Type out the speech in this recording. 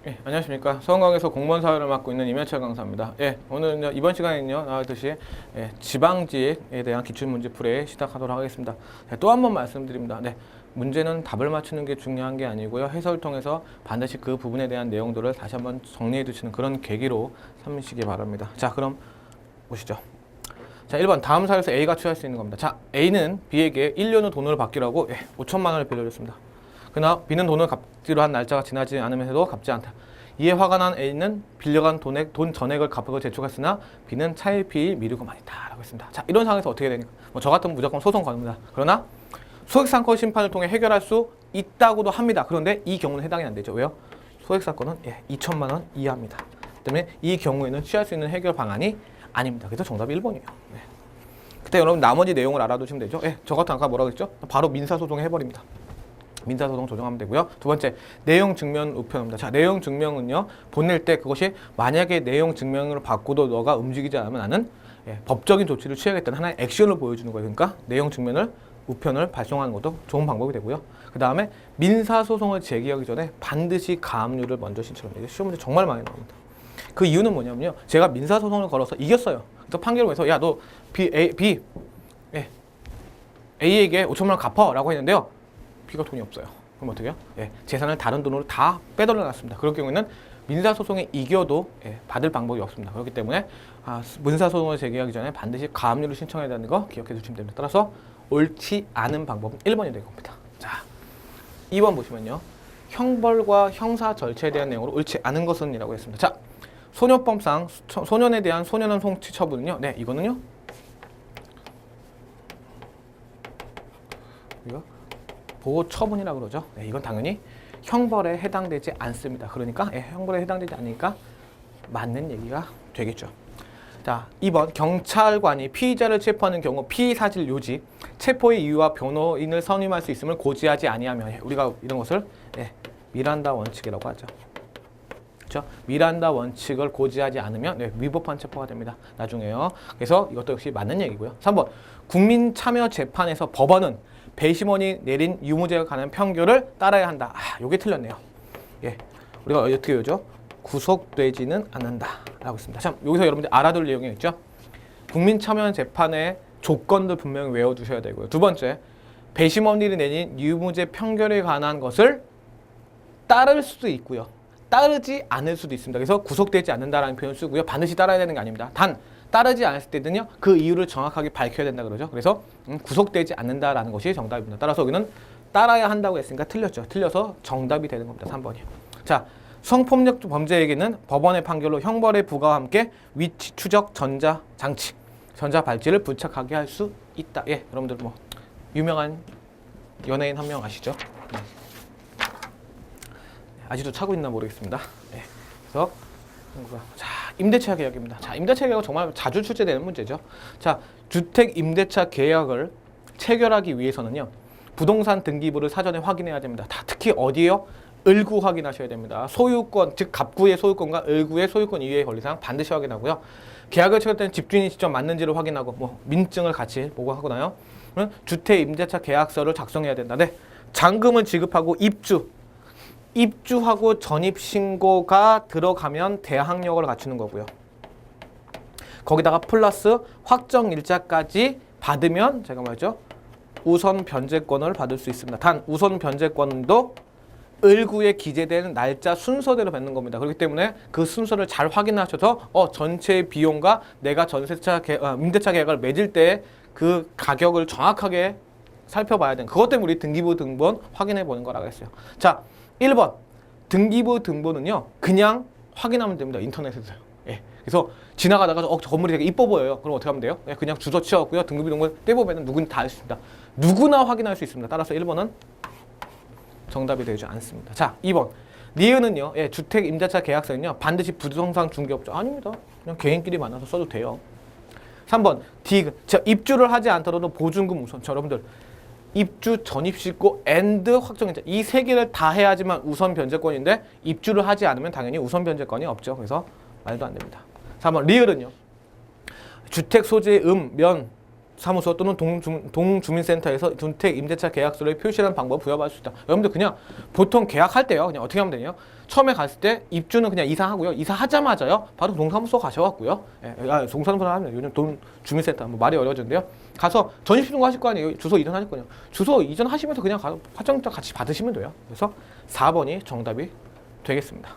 예, 안녕하십니까. 서원광에서 공무원 사회를 맡고 있는 임현철 강사입니다. 예, 오늘 이번 시간에는요, 나왔듯이 지방직에 대한 기출문제풀이 시작하도록 하겠습니다. 또 한 번 말씀드립니다. 네, 문제는 답을 맞추는 게 중요한 게 아니고요. 해설을 통해서 반드시 그 부분에 대한 내용들을 다시 한번 정리해 두시는 그런 계기로 삼으시기 바랍니다. 자, 그럼 보시죠. 자, 1번 다음 사유에서 A가 취할 수 있는 겁니다. 자, A는 B에게 1년 후 돈을 받기로 하고 5천만 원을 빌려줬습니다. 그러나 B는 돈을 갚기로 한 날짜가 지나지 않으면서도 갚지 않다. 이에 화가 난 A는 빌려간 돈 전액을 갚고 제출했으나 B는 차일피일 미루고만 있다 라고 했습니다. 자, 이런 상황에서 어떻게 되니까 저 같으면 무조건 소송 겁니다. 그러나 소액사건 심판을 통해 해결할 수 있다고도 합니다. 그런데 이 경우는 해당이 안 되죠. 왜요? 소액사건은 2천만 원 이하입니다. 때문에 이 경우에는 취할 수 있는 해결 방안이 아닙니다. 그래서 정답이 1번이에요. 그때 여러분 나머지 내용을 알아두시면 되죠. 저 같은 아까 뭐라고 했죠? 바로 민사소송에 해버립니다. 민사소송 조정하면 되고요. 두 번째, 내용 증명 우편입니다. 자, 내용 증명은요, 보낼 때 그것이 만약에 내용 증명을 받고도 너가 움직이지 않으면 나는 법적인 조치를 취하겠다는 하나의 액션을 보여주는 거예요. 그러니까 내용 증명을 우편을 발송하는 것도 좋은 방법이 되고요. 그 다음에 민사소송을 제기하기 전에 반드시 가압류를 먼저 신청합니다. 이게 시험 문제 정말 많이 나옵니다. 그 이유는 뭐냐면요, 제가 민사소송을 걸어서 이겼어요. 그래서 판결을 해서 야, 너 A에게 5천만 원 갚아라고 했는데요. B가 돈이 없어요. 그럼 어떻게 해요? 재산을 다른 돈으로 다 빼돌려놨습니다. 그럴 경우에는 민사소송에 이겨도 받을 방법이 없습니다. 그렇기 때문에 민사소송을 제기하기 전에 반드시 가압류를 신청해야 되는 거 기억해 두시면 됩니다. 따라서 옳지 않은 방법은 1번이 될 겁니다. 자, 2번 보시면요. 형벌과 형사 절차에 대한 내용으로 옳지 않은 것은 이라고 했습니다. 자, 소녀법상 소년에 대한 소년원 송치 처분은요. 네, 이거는요. 이거 보호 처분이라고 그러죠. 네, 이건 당연히 형벌에 해당되지 않습니다. 그러니까 형벌에 해당되지 않으니까 맞는 얘기가 되겠죠. 자, 2번 경찰관이 피의자를 체포하는 경우 피의사실 요지, 체포의 이유와 변호인을 선임할 수 있음을 고지하지 아니하면 우리가 이런 것을 미란다 원칙이라고 하죠. 그렇죠? 미란다 원칙을 고지하지 않으면 위법한 체포가 됩니다. 나중에요. 그래서 이것도 역시 맞는 얘기고요. 3번 국민참여재판에서 법원은 배심원이 내린 유무죄에 관한 판결을 따라야 한다. 요게 틀렸네요. 우리가 어떻게 외우죠? 구속되지는 않는다 라고 했습니다. 참, 여기서 여러분들 알아둘 내용이 있죠? 국민참여재판의 조건들 분명히 외워두셔야 되고요. 두 번째, 배심원이 내린 유무죄 판결에 관한 것을 따를 수도 있고요. 따르지 않을 수도 있습니다. 그래서 구속되지 않는다라는 표현을 쓰고요. 반드시 따라야 되는 게 아닙니다. 단 따르지 않았을 때는요, 그 이유를 정확하게 밝혀야 된다 그러죠. 그래서 구속되지 않는다라는 것이 정답입니다. 따라서 여기는 따라야 한다고 했으니까 틀렸죠. 틀려서 정답이 되는 겁니다. 3번이요. 자, 성폭력 범죄에게는 법원의 판결로 형벌의 부과와 함께 위치 추적 전자장치, 전자발찌를 부착하게 할 수 있다. 여러분들 뭐 유명한 연예인 한 명 아시죠? 아직도 차고 있나 모르겠습니다. 그래서 자, 임대차 계약입니다. 자, 임대차 계약은 정말 자주 출제되는 문제죠. 자, 주택 임대차 계약을 체결하기 위해서는요, 부동산 등기부를 사전에 확인해야 됩니다. 특히 어디에요? 을구 확인하셔야 됩니다. 소유권, 즉 갑구의 소유권과 을구의 소유권 이외의 권리사항 반드시 확인하고요. 계약을 체결할 때는 집주인이 직접 맞는지를 확인하고 민증을 같이 보고하고 나요. 주택 임대차 계약서를 작성해야 된다. 잔금을 지급하고 입주하고 전입신고가 들어가면 대항력을 갖추는 거고요. 거기다가 플러스 확정일자까지 받으면 제가 말했죠. 우선 변제권을 받을 수 있습니다. 단 우선 변제권도 을구에 기재된 날짜 순서대로 받는 겁니다. 그렇기 때문에 그 순서를 잘 확인하셔서 전체 비용과 내가 임대차 계약을 맺을 때 그 가격을 정확하게 살펴봐야 되는, 그것 때문에 우리 등기부 등본 확인해 보는 거라고 했어요. 자, 1번 등기부 등본은요, 그냥 확인하면 됩니다. 인터넷에서요. 그래서 지나가다가 저 건물이 되게 이뻐 보여요. 그럼 어떻게 하면 돼요? 그냥 주소 치웠고요. 등기부 등본 떼보면 누구나 다 할 수 있습니다. 누구나 확인할 수 있습니다. 따라서 1번은 정답이 되지 않습니다. 자, 2번 니은은요, 주택 임대차 계약서는요, 반드시 부동산 중개업자 아닙니다. 그냥 개인끼리 만나서 써도 돼요. 3번 디귿, 입주를 하지 않더라도 보증금 우선. 여러분들 입주, 전입신고, 확정일자 이 세 개를 다 해야지만 우선 변제권인데 입주를 하지 않으면 당연히 우선 변제권이 없죠. 그래서 말도 안 됩니다. 4번 리을은요, 주택 소재 면 사무소 또는 동주민센터에서 주택 임대차 계약서를 표시하는 방법을 부여받을 수 있다. 여러분들 그냥 보통 계약할 때요. 그냥 어떻게 하면 되냐? 처음에 갔을 때 입주는 그냥 이사하고요. 이사하자마자요. 바로 동사무소 가셔갖고요. 동사무소 하면 요즘 동주민센터 뭐 말이 어려워졌는데요. 가서 전입 신고하실 거 아니에요. 주소 이전하실 거냐. 주소 이전하시면서 그냥 가서 화장장 같이 받으시면 돼요. 그래서 4번이 정답이 되겠습니다.